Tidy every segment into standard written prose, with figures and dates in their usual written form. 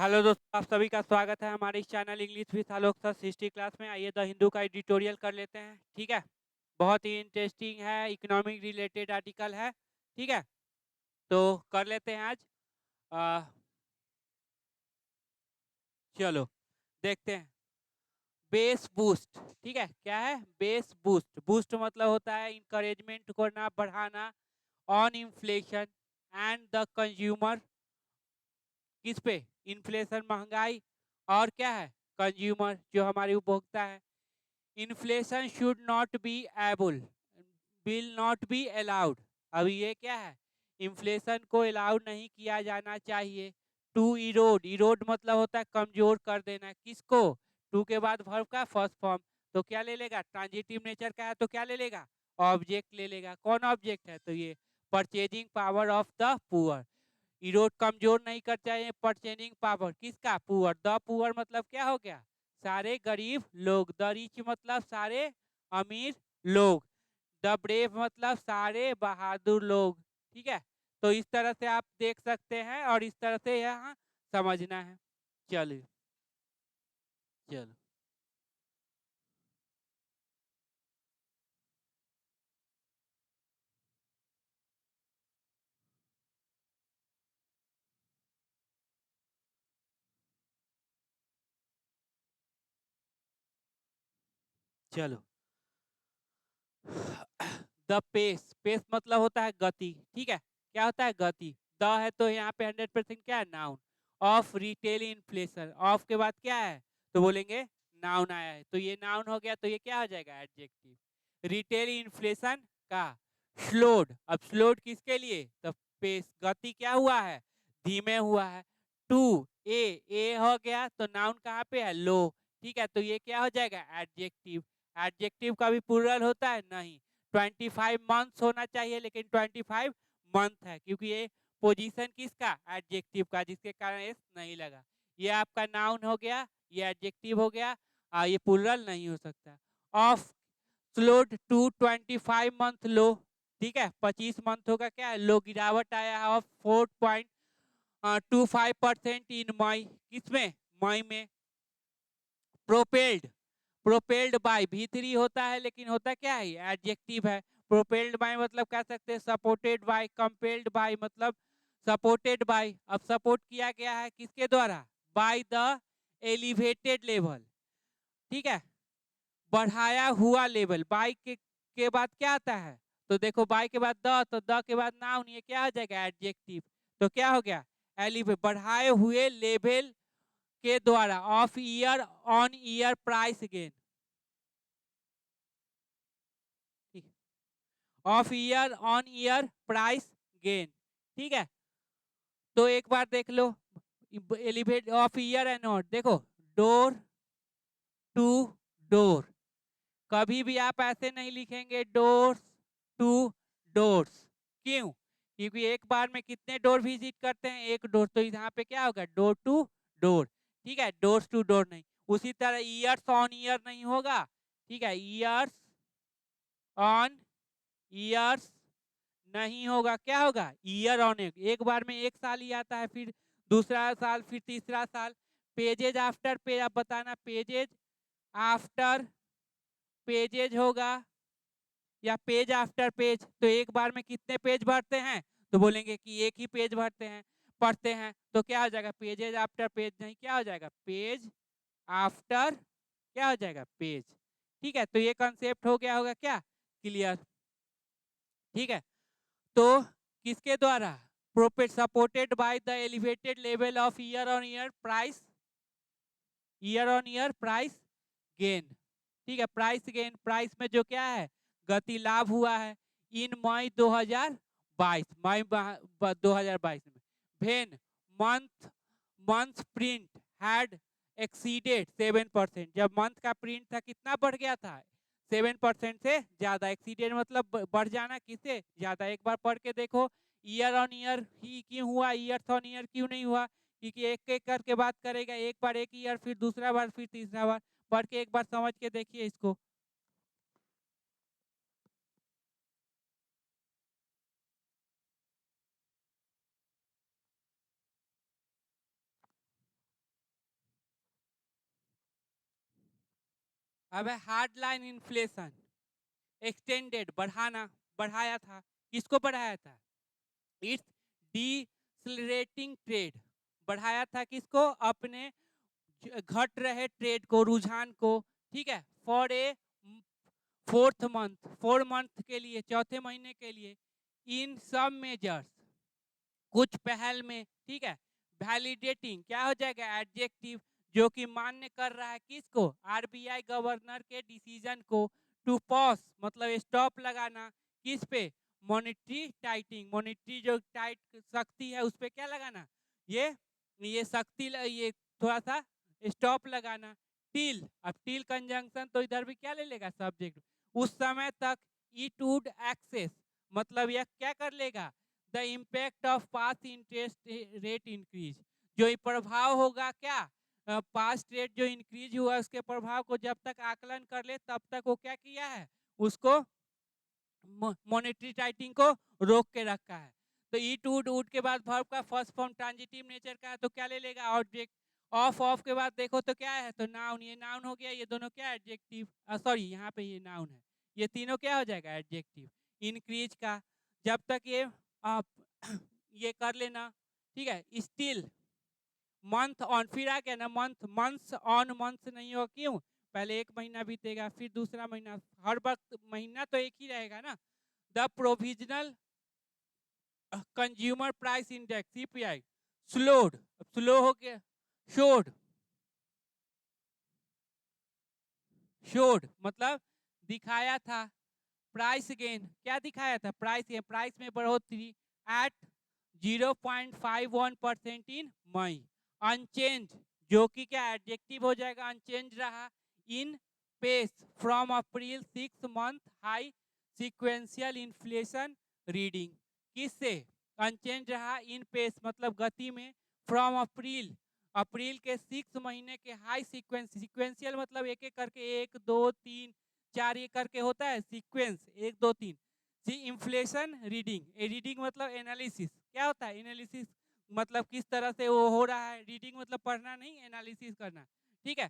Hello दोस्तों, आप सभी का स्वागत है हमारे इस channel English with Alok sir history class में। आइए द हिंदू का एडिटोरियल कर लेते हैं। ठीक है, बहुत ही इंटरेस्टिंग है, इकोनॉमिक रिलेटेड आर्टिकल है। ठीक है, तो कर लेते हैं आज। आ, चलो देखते हैं। बेस बूस्ट, ठीक है, क्या है बेस बूस्ट? बूस्ट मतलब होता है इंकरेजमेंट करना, बढ़ाना on inflation and the consumer. किस पे? इन्फ्लेशन, महंगाई, और क्या है कंज्यूमर, जो हमारे उपभोक्ता है। Inflation should not be able, will not be allowed. अभी ये क्या है? इन्फ्लेशन को अलाउड नहीं किया जाना चाहिए। टू इरोड, इरोड मतलब होता है कमजोर कर देना। किसको? टू के बाद वर्ब का फर्स्ट फॉर्म, तो क्या ले लेगा? ट्रांजिटिव नेचर का है तो क्या ले लेगा? ऑब्जेक्ट ले लेगा। कौन ऑब्जेक्ट है? तो ये purchasing power of the poor. Erode कमजोर नहीं कर चाहिए परचेजिंग पावर किसका? पुअर। द पुअर मतलब क्या हो गया? सारे गरीब लोग। द रिच मतलब सारे अमीर लोग। द ब्रेव मतलब सारे बहादुर लोग। ठीक है, तो इस तरह से आप देख सकते हैं और इस तरह से यहाँ समझना है। चलिए, चलो चलो। द पेस, पेस मतलब होता है गति। ठीक है, क्या होता है? गति। द है तो यहाँ पे 100% क्या है? Noun. Of retail inflation, of के बाद क्या है? तो बोलेंगे नाउन आया है, तो ये नाउन हो गया, तो ये क्या हो जाएगा? एडजेक्टिव। रिटेल इन्फ्लेशन का स्लोड। अब स्लोड किसके लिए? तो पेस, गति क्या हुआ है? धीमे हुआ है। टू, ए हो गया तो नाउन कहाँ पे है? लो। ठीक है, तो ये क्या हो जाएगा? एडजेक्टिव। एडजेक्टिव का भी प्लूरल होता है? नहीं। 25 मंथ्स होना चाहिए, लेकिन 25 मंथ है, क्योंकि ये पोजीशन किसका? एडजेक्टिव का, जिसके कारण एस नहीं लगा। ये आपका नाउन हो गया, ये एडजेक्टिव हो गया, ये प्लूरल नहीं हो सकता। ऑफ स्लोड टू 25 मंथ लो। ठीक है, 25 मंथ होगा क्या है? लो, गिरावट आया है ऑफ 4.25% इन मई। किसमें? मई में। प्रोपेल्ड, प्रोपेल्ड बाय भी3 होता है, लेकिन होता क्या है? एडजेक्टिव है। प्रोपेल्ड बाय मतलब कह सकते हैं सपोर्टेड बाय। कंपेल्ड बाय मतलब सपोर्टेड बाय। अब सपोर्ट किया गया है किसके द्वारा? By the elevated level. ठीक है, बढ़ाया हुआ लेवल। बाय के बाद क्या आता है? तो देखो, बाय के बाद द, तो द के बाद नाउन, ये क्या हो जाएगा? एडजेक्टिव। तो क्या हो गया? एलिवेट, बढ़ाए हुए लेवल के द्वारा। Of year on year price gain. Of year on year price gain. ठीक है, तो एक बार देख लो। Elevate of year and not, देखो, डोर टू डोर। कभी भी आप ऐसे नहीं लिखेंगे डोर्स टू डोर्स। क्यों? क्योंकि एक बार में कितने डोर विजिट करते हैं? एक डोर, तो यहाँ पे क्या होगा? Door to door. ठीक है, डोर्स टू डोर नहीं। उसी तरह ईयर्स ऑन ईयर नहीं होगा। ठीक है, ईयर्स ऑन ईयर्स नहीं होगा। क्या होगा? ईयर ऑन एक। एक बार में एक साल ही आता है, फिर दूसरा साल, फिर तीसरा साल। पेजेज आफ्टर पेज, आप बताना पेजेज आफ्टर पेजेज होगा या पेज आफ्टर पेज। तो एक बार में कितने पेज भरते हैं? तो बोलेंगे कि एक ही पेज भरते हैं, पढ़ते हैं। तो क्या हो जाएगा? पेजेज आफ्टर पेज नहीं, क्या हो जाएगा? पेज आफ्टर, क्या हो जाएगा? पेज। ठीक है, तो ये कंसेप्ट हो गया होगा क्या? क्लियर? ठीक है, तो किसके द्वारा? Prophet supported by the elevated level of year on year price, year on year price gain. ठीक है, प्राइस गेन, प्राइस में जो क्या है? गति, लाभ हुआ है इन मई 2022, मई 2022 में। When month, month print had exceeded 7%। जब मंथ का प्रिंट था कितना बढ़ गया था? 7% से ज्यादा। एक्सीडेड मतलब बढ़ जाना, किससे ज्यादा? एक बार पढ़ के देखो। ईयर ऑन ईयर ही क्यों हुआ? ईयर ऑन ईयर क्यों नहीं हुआ? क्योंकि एक एक करके बात करेगा। एक बार एक ईयर, फिर दूसरा बार, फिर तीसरा बार। पढ़ के एक बार समझ के देखिए इसको। अब है हार्ड लाइन इन्फ्लेशन, एक्सटेंडेड, बढ़ाया था। किसको बढ़ाया था? इट्स डिसलरेटिंग ट्रेड, बढ़ाया था किसको? अपने घट रहे ट्रेड को, रुझान को, ठीक है, फॉर ए 4 मंथ के लिए, चौथे महीने के लिए, इन सब मेजर्स, कुछ पहल में, ठीक है, वैलिडेटिंग, क्या हो जाएगा? एडजेक्टिव, जो कि मान्य कर रहा है किसको? आरबीआई गवर्नर के डिसीजन को, टू पॉज मतलब स्टॉप लगाना, किस पे? मॉनेटरी टाइटिंग, मॉनेटरी जो टाइट शक्ति है उस पे क्या लगाना? ये शक्ति, ये थोड़ा सा स्टॉप लगाना। टिल, अब टिल कंजंक्शन तो इधर भी क्या ले लेगा? सब्जेक्ट। उस समय तक इट वुड एक्सेस, मतलब यह क्या कर लेगा? The impact of past interest rate increase, जो प्रभाव होगा क्या? पास्ट रेट जो इंक्रीज हुआ उसके प्रभाव को जब तक आकलन कर ले तब तक वो क्या किया है? उसको मॉनेटरी टाइटिंग को रोक के रखा है। तो ईट वुड के बाद वर्ब का फर्स्ट फॉर्म ट्रांजिटिव नेचर का है तो क्या ले लेगा? ऑब्जेक्ट। ऑफ के बाद देखो तो क्या है? तो नाउन, ये नाउन हो गया, ये दोनों क्या? एडजेक्टिव, सॉरी यहाँ पे ये नाउन है, ये तीनों क्या हो जाएगा? एडजेक्टिव। इंक्रीज का जब तक ये आप ये कर लेना, ठीक है। स्टिल, मंथ ऑन, फिर आ गया ना मंथ, मंथ्स ऑन मंथ नहीं हो, क्यों? पहले एक महीना बीतेगा, फिर दूसरा महीना, हर वक्त महीना तो एक ही रहेगा ना। The provisional consumer price index CPI slowed, slow हो गया, शोड, शोड मतलब दिखाया था, प्राइस गेन, क्या दिखाया था? प्राइस गेन, प्राइस में बढ़ोतरी एट 0.51% इन मई। अनचेंज, जो कि क्या? एडजेक्टिव हो जाएगा, अनचेंज रहा। In pace from April 6 month high sequential inflation reading, किससे अनचेंज रहा? इन पेस मतलब गति में, फ्रॉम अप्रैल, अप्रैल के 6 महीने के हाई सिक्वेंशियल मतलब एक एक करके, 1 2 3 4 ये करके होता है सीक्वेंस, 1 2 3। सी इन्फ्लेशन रीडिंग, ए रीडिंग मतलब एनालिसिस, क्या होता है? एनालिसिस मतलब किस तरह से वो हो रहा है, रीडिंग मतलब पढ़ना नहीं, एनालिसिस करना, ठीक है।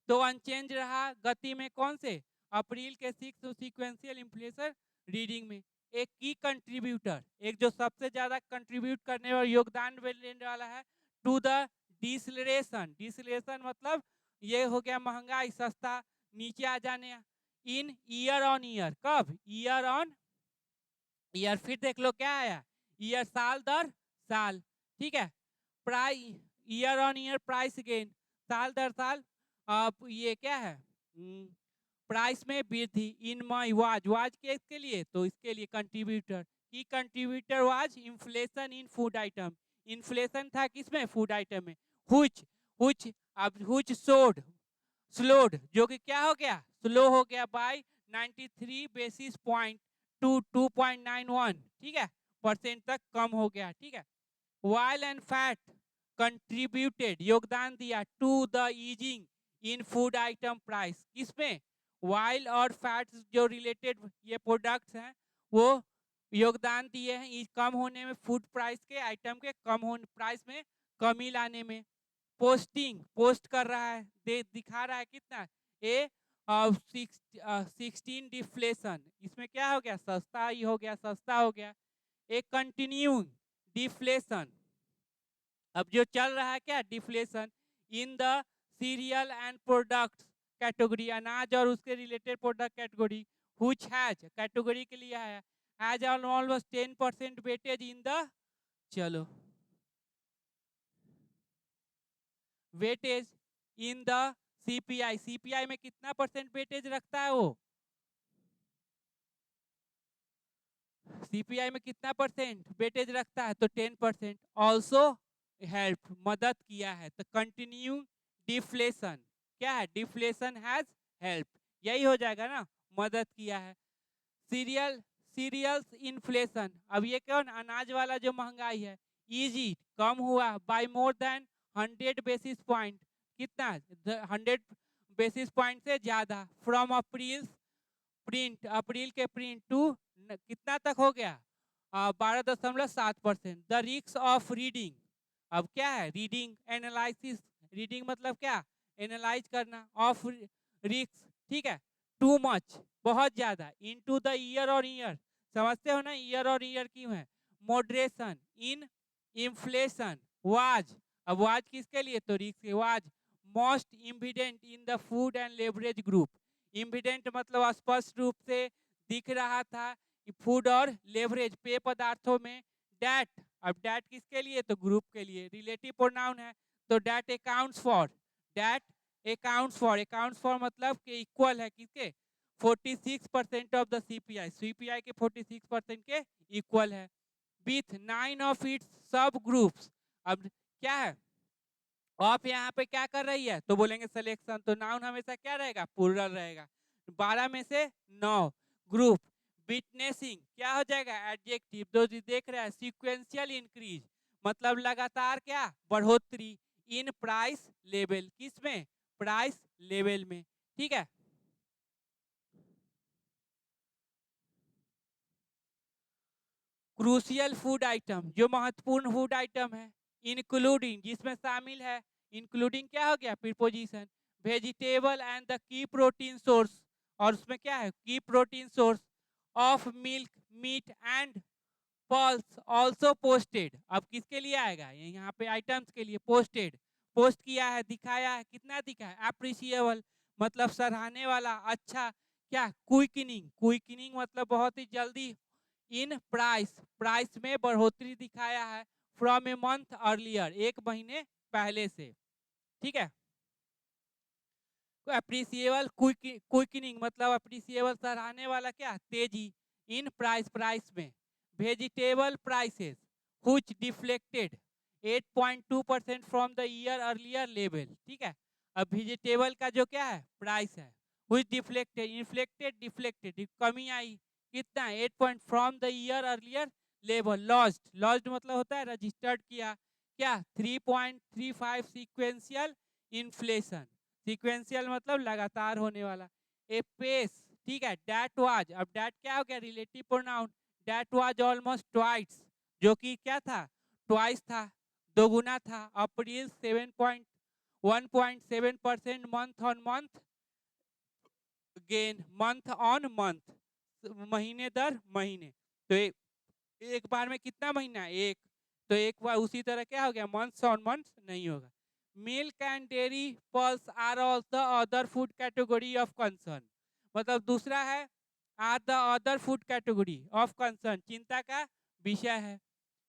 तो अनचेंज रहा गति में, कौन से? अप्रैल के 6 सीक्वेंशियल इन्फ्लेशन रीडिंग में। एक की कंट्रीब्यूटर, एक जो सबसे ज्यादा कंट्रीब्यूट करने और योगदान देने वाला है टू द डिसलरेशन, डिसलरेशन मतलब ये हो गया महंगाई, सस्ता, नीचे आ जाने, इन ईयर ऑन ईयर, कब? Year on year. फिर देख लो क्या आया? ईयर, साल दर साल, ठीक है। Price, year on year price gain, साल दर साल, ये क्या है? प्राइस में वृद्धि। इन मई वाज के लिए, तो इसके लिए कंट्रीब्यूटर, की contributor was inflation in food item, inflation था किसमें? फूड आइटम में। हुच, हुच, अब हुच सोड, स्लोड, जो कि क्या हो गया? स्लो हो गया बाय 93 बेसिस पॉइंट टू 2.91, ठीक है, परसेंट तक कम हो गया, ठीक है। ऑयल एंड फैट कंट्रीब्यूटेड, योगदान दिया, to the easing in food item price, किसमें? ऑयल और फैट्स जो रिलेटेड ये प्रोडक्ट्स हैं वो योगदान दिए हैं कम होने में, फूड प्राइस के, आइटम के कम होने, प्राइस में कमी लाने में। पोस्टिंग, पोस्ट कर रहा है, दिखा रहा है कितना? ए 16 डिफ्लेशन, इसमें क्या हो गया? सस्ता ही हो गया, सस्ता हो गया। एक कंटिन्यूइंग डिफ्लेशन, अब जो चल रहा है क्या? Deflation in the cereal and products category, अनाज और उसके related product category, which has, category के लिए है, has almost 10% weightage in the, चलो, weightage in the CPI, CPI में कितना परसेंट वेटेज रखता है वो? सीपीआई में कितना परसेंट वेटेज रखता है? तो 10%। ऑल्सो हेल्प, मदद किया है, तो कंटिन्यू डिफ्लेशन, क्या है? डिफ्लेशन हैज हेल्प, यही हो जाएगा ना, मदद किया है। सीरियल, सीरियल्स इन्फ्लेशन, अब ये कौन? अनाज वाला जो महंगाई है, इजी, कम हुआ by more than 100 basis point, कितना? 100 बेसिस पॉइंट से ज्यादा, फ्रॉम अप्रैल प्रिंट, अप्रैल के प्रिंट टू कितना तक हो गया? 12.7%। द रिस्क ऑफ रीडिंग, अब क्या है? रीडिंग एनालिसिस, रीडिंग मतलब क्या? एनालाइज करना, ऑफ रिस्क ठीक है, टू मच बहुत ज्यादा, इनटू द ईयर और ईयर, समझते हो ना ईयर और ईयर क्यों है, मॉडरेशन इन इन्फ्लेशन वाज, अब वाज किसके लिए, तो रिस्क वाज मोस्ट इम्पिडेंट in the food and beverage group, इम्पिडेंट मतलब स्पष्ट रूप से दिख रहा था फूड और लेवरेज पेय पदार्थों में, डैट, अब डैट किसके लिए, तो ग्रुप के लिए, रिलेटिव प्रोनाउन है, तो that accounts for, that accounts for मतलब के इक्वल है किसके, 46% ऑफ द सीपीआई, सीपीआई के 46% के इक्वल है, विथ 9 ऑफ इट्स सब ग्रुप्स, अब क्या है ऑफ यहाँ पे क्या कर रही है, तो बोलेंगे सिलेक्शन, तो नाउन हमेशा क्या रहेगा, प्लूरल रहेगा, 12 में से 9 ग्रुप, विटनेसिंग क्या हो जाएगा, एडजेक्टिव, तो देख रहे हैं सीक्वेंशियल इंक्रीज मतलब लगातार क्या बढ़ोतरी, इन प्राइस लेवल, किसमें, प्राइस लेवल में, ठीक है। क्रूशियल फूड आइटम, जो महत्वपूर्ण फूड आइटम है, इंक्लूडिंग जिसमें शामिल है, इंक्लूडिंग क्या हो गया preposition, vegetable and the key protein source, और उसमें क्या है की protein source of milk meet and pulse also posted, अब किसके लिए आएगा, यहाँ पे आइटम्स के लिए पोस्टेड, पोस्ट किया है, दिखाया है, कितना दिखा है, अप्रिशिएबल मतलब सराहने वाला, अच्छा, क्या क्विकनिंग, क्विकनिंग मतलब बहुत ही जल्दी, इन प्राइस, प्राइस में बढ़ोतरी दिखाया है, फ्रॉम ए मंथ अर्लियर, एक महीने पहले से, ठीक है। अप्रिसिएबल क्विकनिंग मतलब अप्रिसिएबल सराहने वाला क्या तेजी, इन प्राइस, प्राइस में, vegetable prices which deflected 8.2% from the year earlier level, ठीक है। अब वेजिटेबल का जो क्या है प्राइस है, व्हिच डिफ्लेक्टेड, इन्फ्लेक्टेड डिफ्लेक्टेड कमी आई, कितना 8 from the year earlier level, lost, lost मतलब होता है रजिस्टर्ड किया, क्या 3.35 सीक्वेंशियल इन्फ्लेशन, सीक्वेंशियल मतलब लगातार होने वाला, ए पेस, ठीक है, डैट वाज, अब डैट क्या हो गया relative pronoun, that was almost twice, जो कि क्या था ट्वाइस था, दोगुना था, अप्रैल 1.7% month on month gain, month on month महीने दर महीने, तो एक बार में कितना महीना एक, तो एक बार उसी तरह क्या हो गया मंथ्स ऑन मंथ्स नहीं होगा, milk and dairy pulse are also other food category of concern, मतलब दूसरा है are the other food category of concern, चिंता का विषय है,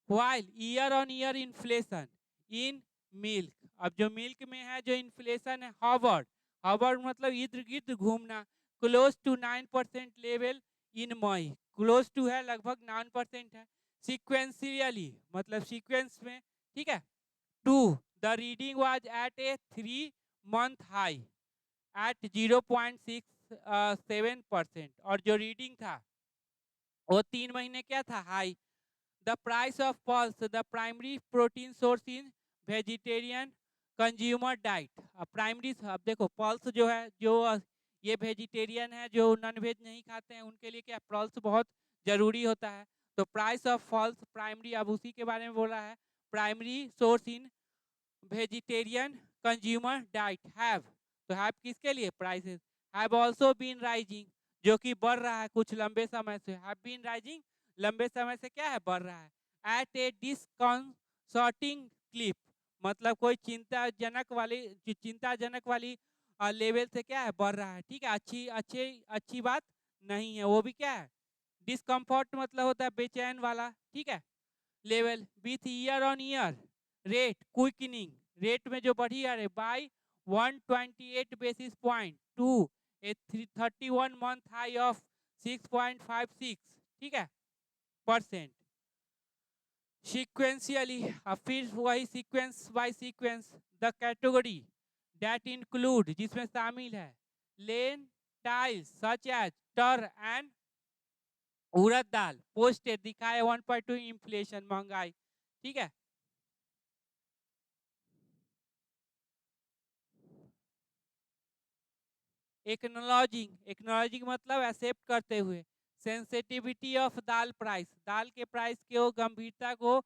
while year on year inflation in milk, अब जो मिल्क में है जो इन्फ्लेशन है हॉवर्ड, हॉवर्ड मतलब इर्द गिर्द घूमना, close to 9% level in May, close to है लगभग 9% है, सिक्वेंशियली मतलब सीक्वेंस में, ठीक है, to the reading was at a 3 month high at 0.67%, और जो रीडिंग था वो 3 महीने क्या था high, the price of pulse the primary protein source in vegetarian consumer diet, अब प्राइमरी, अब देखो पल्स जो है जो ये वेजिटेरियन है जो नॉन वेज नहीं खाते हैं उनके लिए क्या पल्स बहुत जरूरी होता है, तो प्राइस ऑफ पल्स प्राइमरी, अब उसी के बारे में बोला है, primary source in vegetarian consumer diet have, तो हैव किसके लिए prices, have also been rising, जो कि बढ़ रहा है कुछ लंबे समय से, हैव बीन राइजिंग लंबे समय से क्या है बढ़ रहा है, एट ए डिस्कंसर्टिंग क्लिप मतलब कोई चिंताजनक वाली लेवल से क्या है बढ़ रहा है, ठीक है, अच्छी बात नहीं है, वो भी क्या है डिस्कम्फर्ट मतलब होता है बेचैन वाला, ठीक है, level with year on year rate quickening, rate में जो बढ़ी है by 128 basis point to a 31 month high of 6.56, ठीक है परसेंट, सीक्वेंशियली, अब फिर वही sequence by sequence, the category that include जिसमें शामिल है lentils such as tur and urad dal posted दिखाए 1.2 इन्फ्लेशन महंगाई, ठीक है। एक्नोलॉजिंग मतलब एक्सेप्ट करते हुए, सेंसिटिविटी ऑफ दाल प्राइस, दाल के प्राइस के गंभीरता को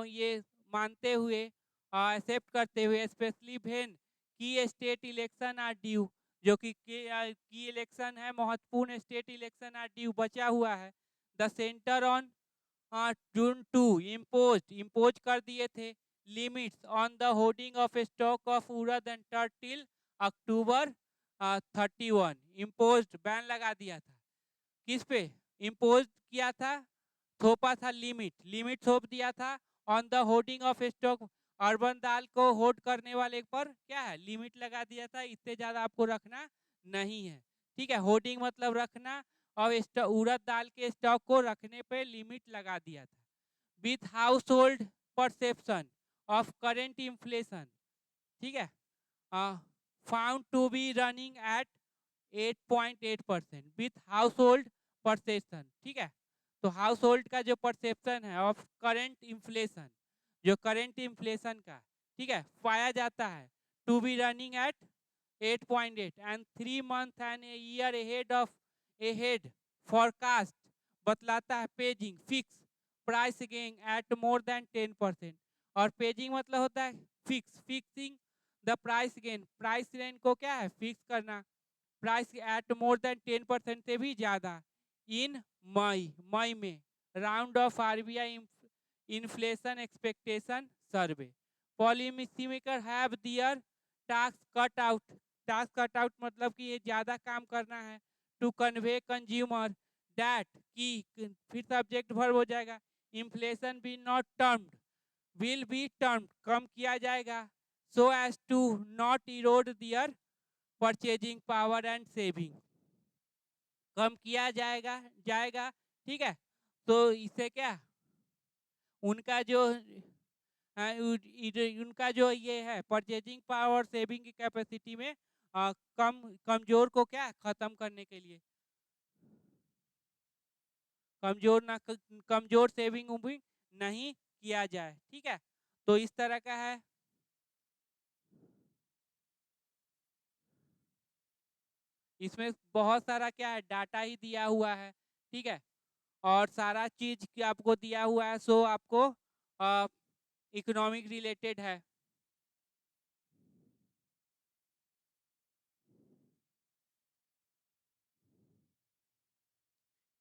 ये मानते हुए एक्सेप्ट करते हुए, स्पेशली वेन की स्टेट इलेक्शन आर ड्यू, जो कि की इलेक्शन है, महत्वपूर्ण स्टेट इलेक्शन आर ड्यू, बचा हुआ है। The centre on June 2 impose कर दिए थे limits on the holding of stock of urad and tert till October 31। Impose ban लगा दिया था। किस पे इम्पोज किया था? थोपा था लिमिट, लिमिट थोप दिया था on the holding of stock. Urban दाल को होल्ड करने वाले पर क्या है, लिमिट लगा दिया था, इससे ज्यादा आपको रखना नहीं है। ठीक है, होल्डिंग मतलब रखना, और उड़द दाल के स्टॉक को रखने पे लिमिट लगा दिया था। With household perception of current inflation, ठीक है, found to be running at 8.8% with household perception. ठीक है, तो हाउस होल्ड का जो परसेप्शन है ऑफ करेंट इन्फ्लेशन, जो करेंट इन्फ्लेशन का, ठीक है, पाया जाता है to be running at 8.8 and 3 month and a year ahead of ahead forecast बतलाता है pegging fix price gain at more than 10%। और पेजिंग मतलब होता है fix, fixing the price gain, price gain को क्या है, फिक्स करना, प्राइस एट मोर देन 10% से भी ज्यादा इन मई में round off RBI inflation expectation survey. Policy maker have their task cut out, task cut out मतलब कि ये ज्यादा काम करना है, टू कन्वे कंज्यूमर दैट की, फिर सब्जेक्ट वर्ब हो जाएगा, inflation be not termed, will be termed कम किया जाएगा, so as to not erode their purchasing power and saving, कम किया जाएगा जाएगा। ठीक है, तो इससे क्या उनका जो उनका जो ये है परचेजिंग पावर सेविंग की कैपेसिटी में कम कमजोर को क्या खत्म करने के लिए, कमजोर ना कमजोर सेविंग उविंग नहीं किया जाए। ठीक है, तो इस तरह का है। इसमें बहुत सारा क्या है डाटा ही दिया हुआ है। ठीक है, और सारा चीज की आपको दिया हुआ है, सो आपको इकोनॉमिक रिलेटेड है।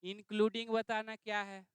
इंक्लूडिंग बताना क्या है,